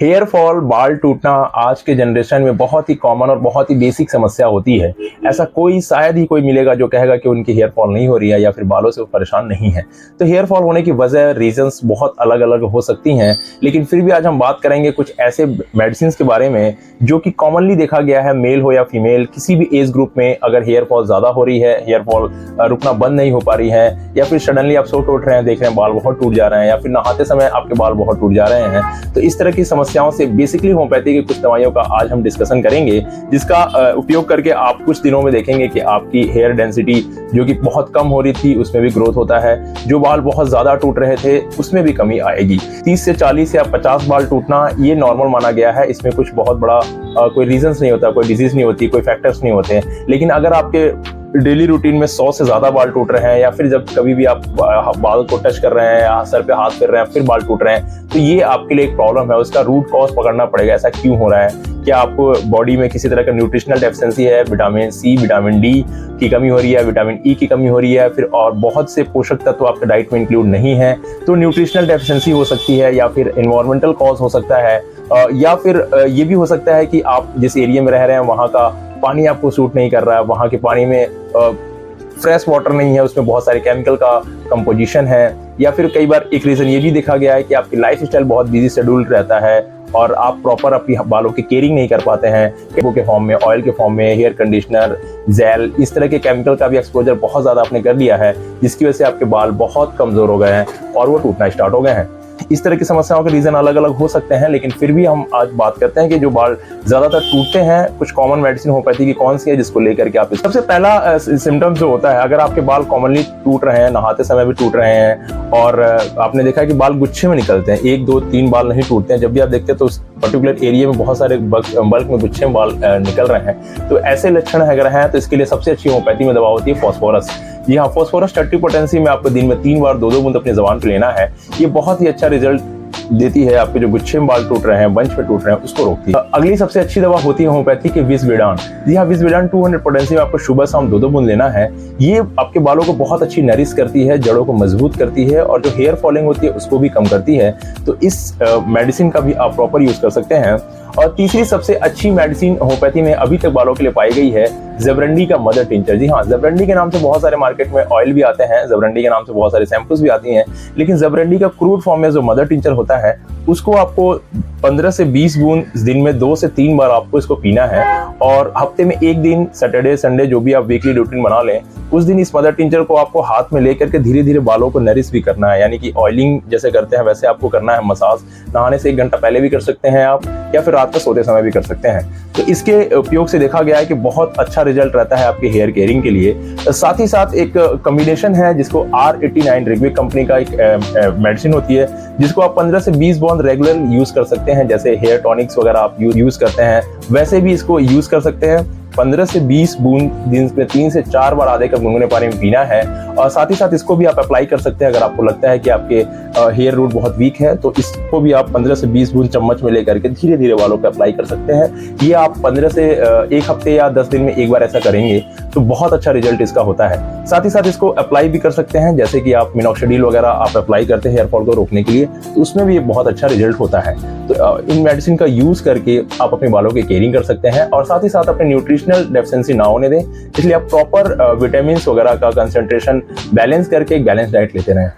Hair fall, बाल टूटना आज के जनरेशन में बहुत ही कॉमन और बहुत ही बेसिक समस्या होती है। ऐसा कोई शायद ही कोई मिलेगा जो कहेगा कि उनकी हेयर फॉल नहीं हो रही है या फिर बालों से वो परेशान नहीं है। तो हेयर फॉल होने की वजह, रीजंस बहुत अलग अलग हो सकती हैं, लेकिन फिर भी आज हम बात करेंगे कुछ ऐसे मेडिसिन के बारे में जो कि कॉमनली देखा गया है, मेल हो या फीमेल, किसी भी एज ग्रुप में अगर हेयर फॉल ज़्यादा हो रही है, हेयर फॉल रुकना बंद नहीं हो पा रही है, या फिर सडनली आप सो उठ रहे हैं, देख रहे हैं बाल बहुत टूट जा रहे हैं, या फिर नहाते समय आपके बाल बहुत टूट जा रहे हैं, तो इस तरह की समस्याओं से बेसिकली होम्योपैथी की कुछ दवाइयों का आज हम डिस्कशन करेंगे, जिसका उपयोग करके आप कुछ दिनों में देखेंगे कि आपकी हेयर डेंसिटी जो कि बहुत कम हो रही थी उसमें भी ग्रोथ होता है, जो बाल बहुत ज्यादा टूट रहे थे उसमें भी कमी आएगी। 30 से 40 या 50 बाल टूटना ये नॉर्मल माना गया है, इसमें कुछ बहुत बड़ा कोई रीजंस नहीं होता, कोई डिजीज नहीं होती, कोई फैक्टर्स नहीं होते हैं। लेकिन अगर आपके डेली रूटीन में 100 से ज्यादा बाल टूट रहे हैं, या फिर जब कभी भी आप बाल को टच कर रहे हैं या सर पे हाथ फेर रहे हैं फिर बाल टूट रहे हैं, तो ये आपके लिए एक प्रॉब्लम है। उसका रूट कॉज पकड़ना पड़ेगा, ऐसा क्यों हो रहा है। क्या आपको बॉडी में किसी तरह का न्यूट्रिशनल डेफिशिएंसी है, विटामिन सी, विटामिन डी की कमी हो रही है, विटामिन ई की कमी हो रही है, फिर और बहुत से पोषक तत्व आपके डाइट में इंक्लूड नहीं है, तो न्यूट्रिशनल डेफिशिएंसी हो सकती है, या फिर एनवायरमेंटल कॉज हो सकता है, या फिर ये भी हो सकता है कि आप जिस एरिया में रह रहे हैं वहाँ का पानी आपको सूट नहीं कर रहा है, वहाँ के पानी में फ्रेश वाटर नहीं है, उसमें बहुत सारे केमिकल का कंपोजिशन है, या फिर कई बार एक रीजन ये भी देखा गया है कि आपकी लाइफ स्टाइल बहुत बिजी शेड्यूल रहता है और आप प्रॉपर अपनी बालों की केयरिंग नहीं कर पाते हैं, केबो के फॉर्म में, ऑयल के फॉर्म में, हेयर कंडीशनर, जेल, इस तरह के केमिकल का भी एक्सपोजर बहुत ज्यादा आपने कर लिया है, जिसकी वजह से आपके बाल बहुत कमजोर हो गए हैं और वो टूटना स्टार्ट हो गए हैं। इस तरह की समस्याओं के रीजन अलग अलग हो सकते हैं, लेकिन फिर भी हम आज बात करते हैं कि जो बाल ज्यादातर टूटते हैं, कुछ कॉमन मेडिसिन होम्योपैथी की कौन सी है जिसको लेकर के आप सबसे पहला सिम्टम्स जो होता है, अगर आपके बाल कॉमनली टूट रहे हैं, नहाते समय भी टूट रहे हैं, और आपने देखा है कि बाल गुच्छे में निकलते हैं, 1 2 3 बाल नहीं टूटते हैं, जब भी आप देखते हैं तो उस पर्टिकुलर एरिया में बहुत सारे बल्क में गुच्छे में बाल निकल रहे हैं, तो ऐसे लक्षण अगर हैं तो इसके लिए सबसे अच्छी होम्योपैथी में दवा होती है फास्फोरस। जी हाँ, फास्फोरस 30 पोटेंसी में आपको दिन में 3 बार 2-2 बूंद अपनी जबान पे लेना है। ये बहुत ही अच्छा रिजल्ट देती है, आपके जो गुच्छे में बाल टूट रहे हैं, बंच पे टूट रहे हैं, उसको रोकती है। अगली सबसे अच्छी दवा होती है होम्योपैथी की विस्वेडान। जी हाँ, विस्वेडान 200 पोटेंसी में आपको सुबह शाम 2-2 बूंद लेना है। ये आपके बालों को बहुत अच्छी नरिश करती है, जड़ों को मजबूत करती है, और जो हेयर फॉलिंग होती है उसको भी कम करती है। तो इस मेडिसिन का भी आप प्रॉपर यूज कर सकते हैं। और तीसरी सबसे अच्छी मेडिसिन होम्योपैथी में अभी तक बालों के लिए पाई गई है ज़ेबरंडी का मदर टिंचर। जी हाँ, ज़ेबरंडी के नाम से बहुत सारे मार्केट में ऑयल भी आते हैं, ज़ेबरंडी के नाम से बहुत सारे शैम्पूज भी आती हैं, लेकिन ज़ेबरंडी का क्रूड फॉर्म में जो मदर टिंचर होता है उसको आपको 15 से 20 बूंद दिन में 2 से 3 बार आपको इसको पीना है, और हफ्ते में एक दिन, सैटरडे संडे जो भी आप वीकली रूटीन बना लें, उस दिन इस मदर टिंचर को आपको हाथ में लेकर के धीरे धीरे बालों को नरिश भी करना है। यानी कि ऑयलिंग जैसे करते हैं वैसे आपको करना है। मसाज नहाने से 1 घंटा पहले भी कर सकते हैं आप, या फिर रात को सोते समय भी कर सकते हैं। तो इसके उपयोग से देखा गया है कि बहुत अच्छा रिजल्ट रहता है आपके हेयर केयरिंग के लिए। साथ ही साथ एक कॉम्बिनेशन है जिसको R89 ऋग्वेद कंपनी का एक मेडिसिन होती है, जिसको आप 15 से 20 बूंद रेगुलर यूज कर सकते हैं। जैसे हेयर टॉनिक्स वगैरह आप यूज करते हैं, वैसे भी इसको यूज कर सकते हैं। 15 से 20 बूंद दिन में 3 से 4 बार आधे कप गुनगुने पानी में पीना है। और साथ ही साथ इसको भी आप अप्लाई कर सकते हैं अगर आपको लगता है कि आपके हेयर रूट बहुत वीक है, तो इसको भी आप 15 से 20 बूंद चम्मच में लेकर के धीरे धीरे बालों पे अप्लाई कर सकते हैं। ये आप 15 से 1 हफ्ते या 10 दिन में एक बार ऐसा करेंगे तो बहुत अच्छा रिजल्ट इसका होता है। साथ ही साथ इसको अप्लाई भी कर सकते हैं, जैसे कि आप मिनॉक्सिडिल वगैरह आप अप्लाई करते हैं हेयर फॉल को रोकने के लिए, तो उसमें भी बहुत अच्छा रिजल्ट होता है। तो इन मेडिसिन का यूज करके आप अपने बालों की केयरिंग कर सकते हैं, और साथ ही साथ अपने न्यूट्रिशनल डेफिशिएंसी ना होने दें। इसलिए आप प्रॉपर विटामिन वगैरह का कंसंट्रेशन बैलेंस करके एक बैलेंस डाइट लेते रहें।